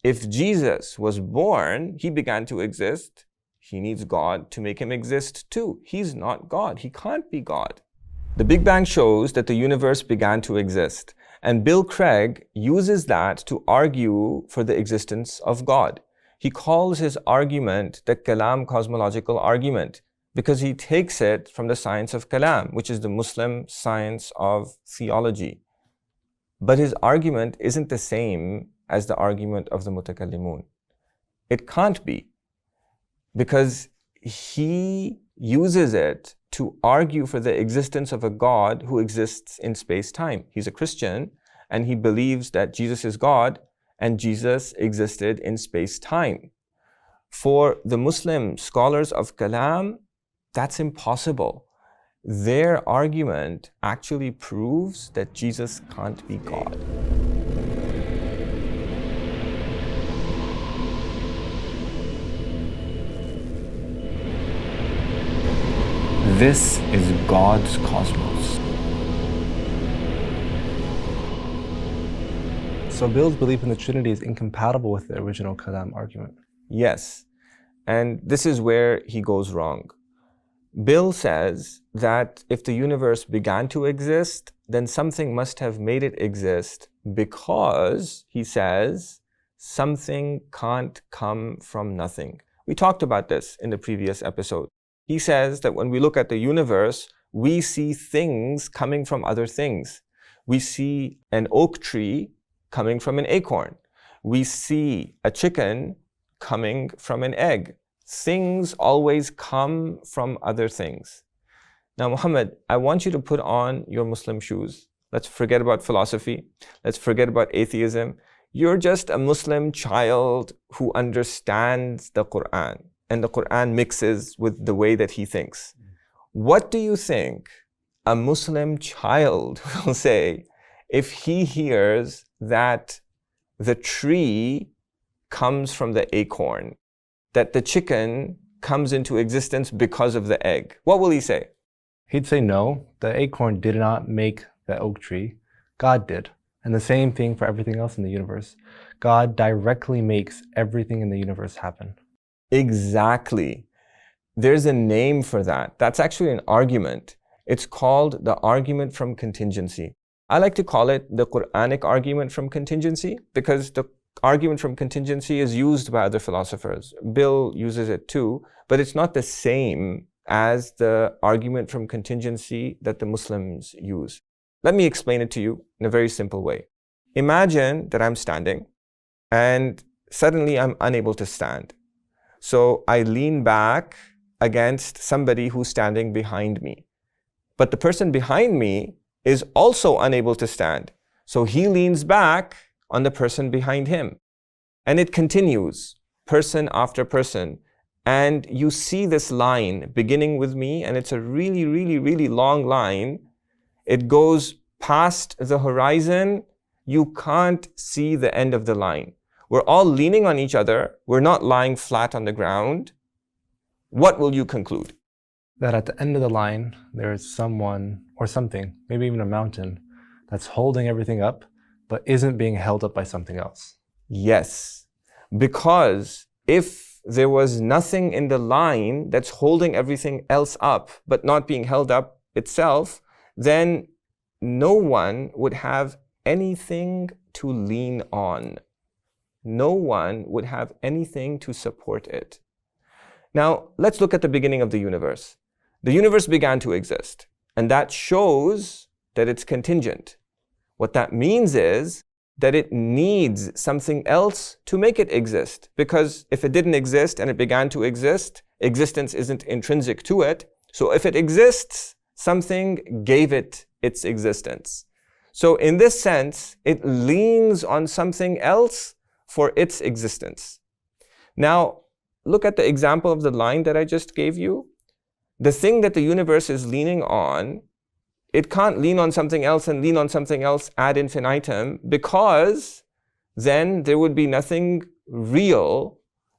if Jesus was born, he began to exist, he needs God to make him exist too. He's not God. He can't be God. The Big Bang shows that the universe began to exist, and Bill Craig uses that to argue for the existence of God. He calls his argument the Kalam Cosmological Argument because he takes it from the science of Kalam, which is the Muslim science of theology. But his argument isn't the same as the argument of the Mutakallimun. It can't be, because he uses it to argue for the existence of a God who exists in space-time. He's a Christian, and he believes that Jesus is God, and Jesus existed in space-time. For the Muslim scholars of Kalam, that's impossible. Their argument actually proves that Jesus can't be God. This is God's cosmos. So Bill's belief in the Trinity is incompatible with the original Kalam argument. Yes, and this is where he goes wrong. Bill says that if the universe began to exist, then something must have made it exist because, he says, something can't come from nothing. We talked about this in the previous episode. He says that when we look at the universe, we see things coming from other things. We see an oak tree coming from an acorn. We see a chicken coming from an egg. Things always come from other things. Now, Muhammad, I want you to put on your Muslim shoes. Let's forget about philosophy. Let's forget about atheism. You're just a Muslim child who understands the Quran, and the Quran mixes with the way that he thinks. What do you think a Muslim child will say if he hears that the tree comes from the acorn, that the chicken comes into existence because of the egg? What will he say? He'd say no, the acorn did not make the oak tree. God did. And the same thing for everything else in the universe. God directly makes everything in the universe happen. Exactly. There's a name for that. That's actually an argument. It's called the argument from contingency. I like to call it the Qur'anic argument from contingency because the argument from contingency is used by other philosophers. Bill uses it too, but it's not the same as the argument from contingency that the Muslims use. Let me explain it to you in a very simple way. Imagine that I'm standing and suddenly I'm unable to stand. So I lean back against somebody who's standing behind me. But the person behind me is also unable to stand. So he leans back on the person behind him. And it continues, person after person. And you see this line beginning with me, and it's a really, really, really long line. It goes past the horizon. You can't see the end of the line. We're all leaning on each other. We're not lying flat on the ground. What will you conclude? That at the end of the line, there is someone or something, maybe even a mountain, that's holding everything up, but isn't being held up by something else. Yes, because if there was nothing in the line that's holding everything else up, but not being held up itself, then no one would have anything to lean on. No one would have anything to support it. Now, let's look at the beginning of the universe. The universe began to exist, and that shows that it's contingent. What that means is that it needs something else to make it exist, because if it didn't exist and it began to exist, existence isn't intrinsic to it. So if it exists, something gave it its existence. So in this sense, it leans on something else for its existence. Now, look at the example of the line that I just gave you. The thing that the universe is leaning on, it can't lean on something else and lean on something else ad infinitum, because then there would be nothing real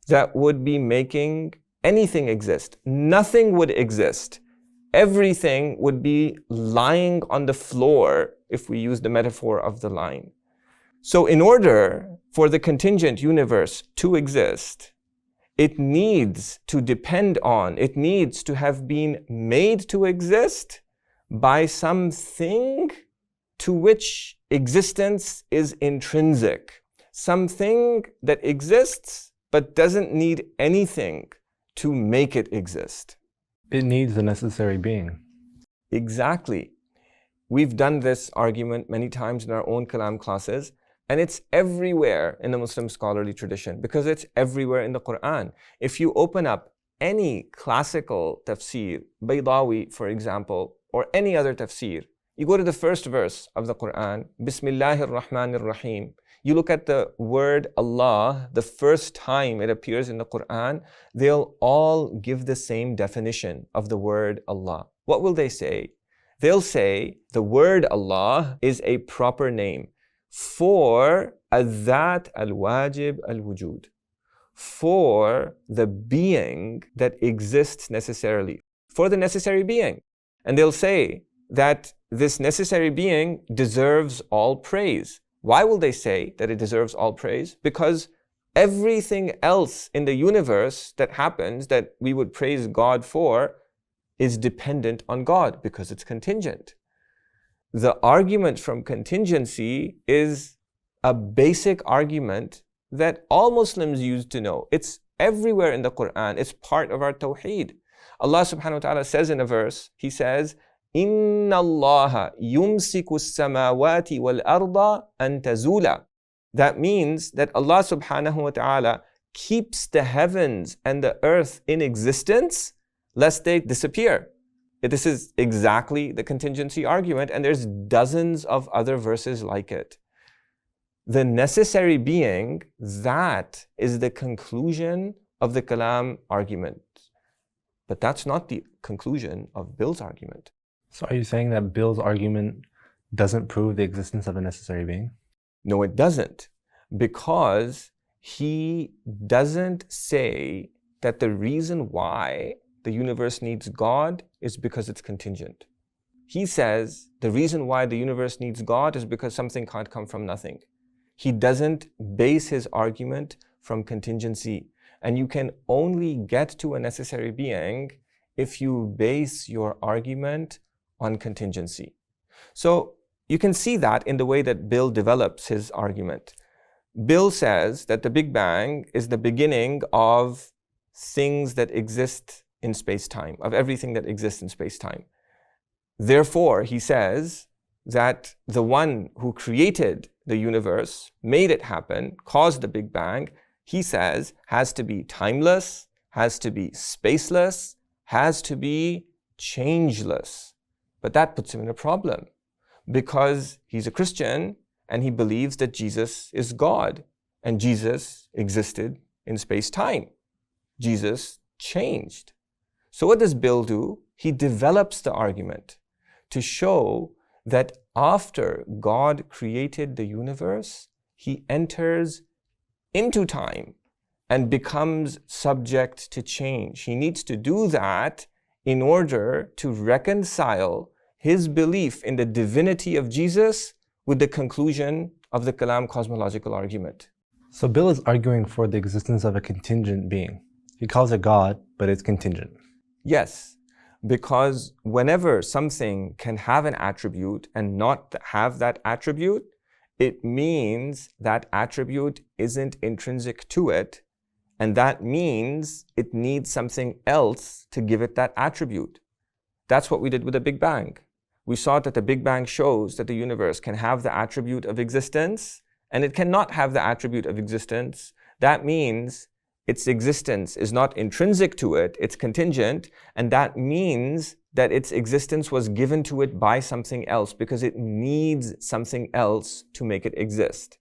that would be making anything exist. Nothing would exist. Everything would be lying on the floor if we use the metaphor of the line. So in order for the contingent universe to exist, it needs to depend on, it needs to have been made to exist by something to which existence is intrinsic. Something that exists but doesn't need anything to make it exist. It needs the necessary being. Exactly. We've done this argument many times in our own Kalam classes, and it's everywhere in the Muslim scholarly tradition because it's everywhere in the Quran. If you open up any classical tafsir, Baydawi for example, or any other tafsir, you go to the first verse of the Quran, Bismillahir Rahmanir Rahim. You look at the word Allah, the first time it appears in the Quran, they'll all give the same definition of the word Allah. What will they say? They'll say the word Allah is a proper name for al-Dhat al-Wajib al-Wujud, for the being that exists necessarily, for the necessary being. And they'll say that this necessary being deserves all praise. Why will they say that it deserves all praise? Because everything else in the universe that happens that we would praise God for is dependent on God because it's contingent. The argument from contingency is a basic argument that all Muslims used to know. It's everywhere in the Quran. It's part of our tawheed. Allah subhanahu wa ta'ala says in a verse, He says, إِنَّ اللَّهَ يُمْسِكُ السَّمَاوَاتِ وَالْأَرْضَ أَن تَزُولَ. That means that Allah subhanahu wa ta'ala keeps the heavens and the earth in existence lest they disappear. This is exactly the contingency argument, and there's dozens of other verses like it. The necessary being, that is the conclusion of the Kalam argument. But that's not the conclusion of Bill's argument. So are you saying that Bill's argument doesn't prove the existence of a necessary being? No, it doesn't. Because he doesn't say that the reason why the universe needs God is because it's contingent. He says the reason why the universe needs God is because something can't come from nothing. He doesn't base his argument from contingency. And you can only get to a necessary being if you base your argument on contingency. So you can see that in the way that Bill develops his argument. Bill says that the Big Bang is the beginning of things that exist in space-time, of everything that exists in space-time. Therefore, he says that the one who created the universe, made it happen, caused the Big Bang, he says has to be timeless, has to be spaceless, has to be changeless. But that puts him in a problem because he's a Christian and he believes that Jesus is God and Jesus existed in space-time. Jesus changed. So what does Bill do? He develops the argument to show that after God created the universe, he enters into time and becomes subject to change. He needs to do that in order to reconcile his belief in the divinity of Jesus with the conclusion of the Kalam Cosmological Argument. So Bill is arguing for the existence of a contingent being. He calls it God, but it's contingent. Yes, because whenever something can have an attribute and not have that attribute, it means that attribute isn't intrinsic to it, and that means it needs something else to give it that attribute. That's what we did with the Big Bang. We saw that the Big Bang shows that the universe can have the attribute of existence, and it cannot have the attribute of existence. That means its existence is not intrinsic to it, it's contingent, and that means that its existence was given to it by something else because it needs something else to make it exist.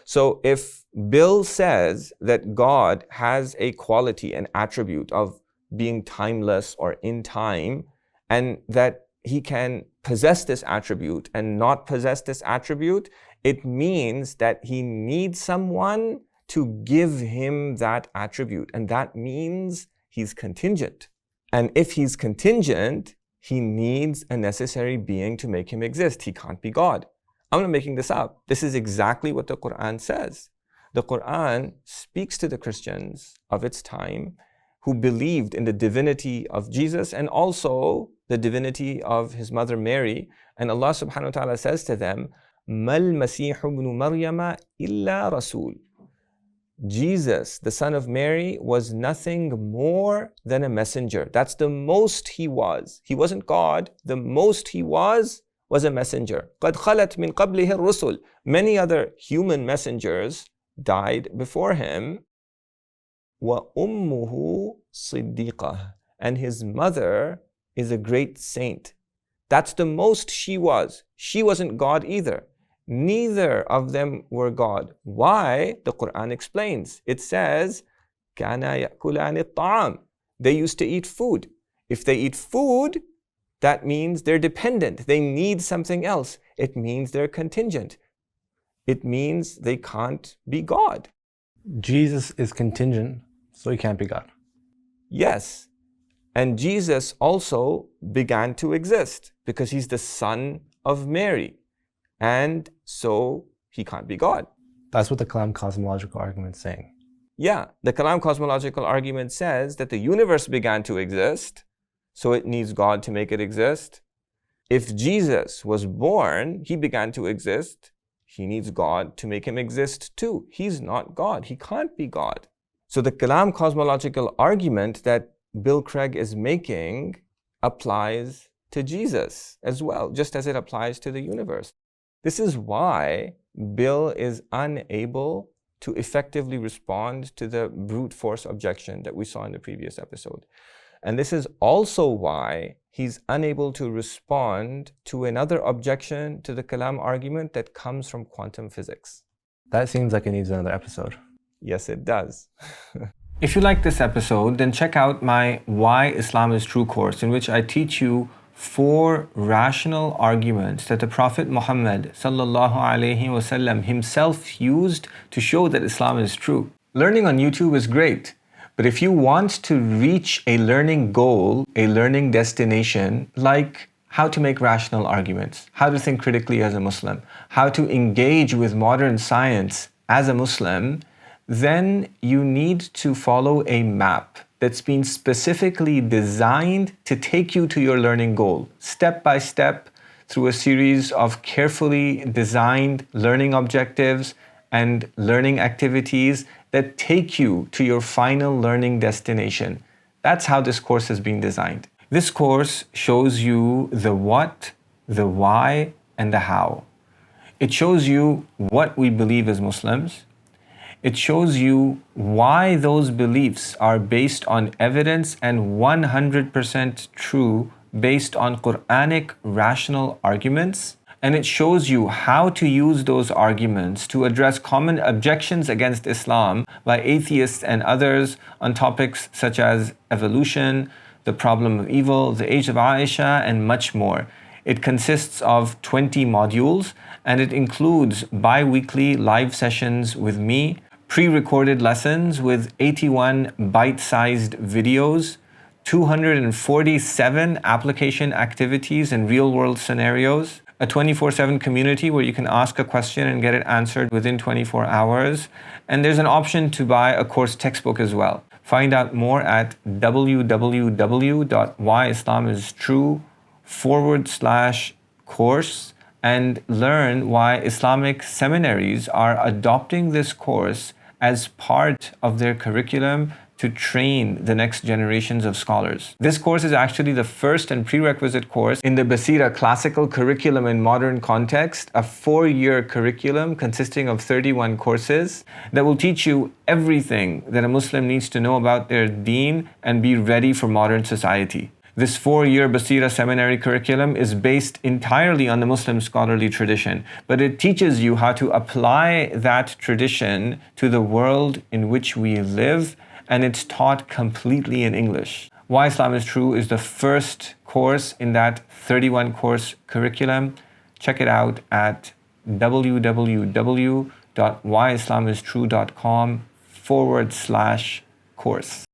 So if Bill says that God has a quality, an attribute of being timeless or in time, and that he can possess this attribute and not possess this attribute, it means that he needs someone to give him that attribute, and that means he's contingent. And if he's contingent, he needs a necessary being to make him exist. He can't be God. I'm not making this up. This is exactly what the Quran says. The Quran speaks to the Christians of its time who believed in the divinity of Jesus and also the divinity of his mother Mary. And Allah subhanahu wa ta'ala says to them, Mal Masihu ibn Maryama illa Rasul. Jesus, the son of Mary, was nothing more than a messenger. That's the most he was. He wasn't God. The most he was a messenger. قَدْ خَلَتْ مِنْ قَبْلِهِ الرُّسُلِ. Many other human messengers died before him. وَأُمُّهُ صِدِّيقَةٌ. And his mother is a great saint. That's the most she was. She wasn't God either. Neither of them were God. Why? The Quran explains. It says, كَانَا يَأْكُلَانِ الطَّعَامِ. They used to eat food. If they eat food, that means they're dependent. They need something else. It means they're contingent. It means they can't be God. Jesus is contingent, so he can't be God. Yes. And Jesus also began to exist because he's the son of Mary. And so he can't be God. That's what the Kalam Cosmological Argument is saying. Yeah, the Kalam Cosmological Argument says that the universe began to exist, so it needs God to make it exist. If Jesus was born, he began to exist, he needs God to make him exist too. He's not God. He can't be God. So the Kalam Cosmological Argument that Bill Craig is making applies to Jesus as well, just as it applies to the universe. This is why Bill is unable to effectively respond to the brute force objection that we saw in the previous episode. And this is also why he's unable to respond to another objection to the Kalam argument that comes from quantum physics. That seems like it needs another episode. Yes, it does. If you like this episode, then check out my Why Islam is True course, in which I teach you 4 rational arguments that the Prophet Muhammad sallallahu alaihi wasallam himself used to show that Islam is true. Learning on YouTube is great, but if you want to reach a learning goal, a learning destination, like how to make rational arguments, how to think critically as a Muslim, how to engage with modern science as a Muslim, then you need to follow a map that's been specifically designed to take you to your learning goal, step by step, through a series of carefully designed learning objectives and learning activities that take you to your final learning destination. That's how this course has been designed. This course shows you the what, the why, and the how. It shows you what we believe as Muslims. It shows you why those beliefs are based on evidence and 100% true based on Qur'anic rational arguments. And it shows you how to use those arguments to address common objections against Islam by atheists and others on topics such as evolution, the problem of evil, the age of Aisha, and much more. It consists of 20 modules, and it includes bi-weekly live sessions with me, pre-recorded lessons with 81 bite-sized videos, 247 application activities and real-world scenarios, a 24/7 community where you can ask a question and get it answered within 24 hours, and there's an option to buy a course textbook as well. Find out more at www.whyislamis.true/course and learn why Islamic seminaries are adopting this course as part of their curriculum to train the next generations of scholars. This course is actually the first and prerequisite course in the Basira classical curriculum in modern context, a 4-year curriculum consisting of 31 courses that will teach you everything that a Muslim needs to know about their deen and be ready for modern society. This 4-year Basira seminary curriculum is based entirely on the Muslim scholarly tradition, but it teaches you how to apply that tradition to the world in which we live, and it's taught completely in English. Why Islam is True is the first course in that 31-course curriculum. Check it out at www.whyislamistrue.com/course.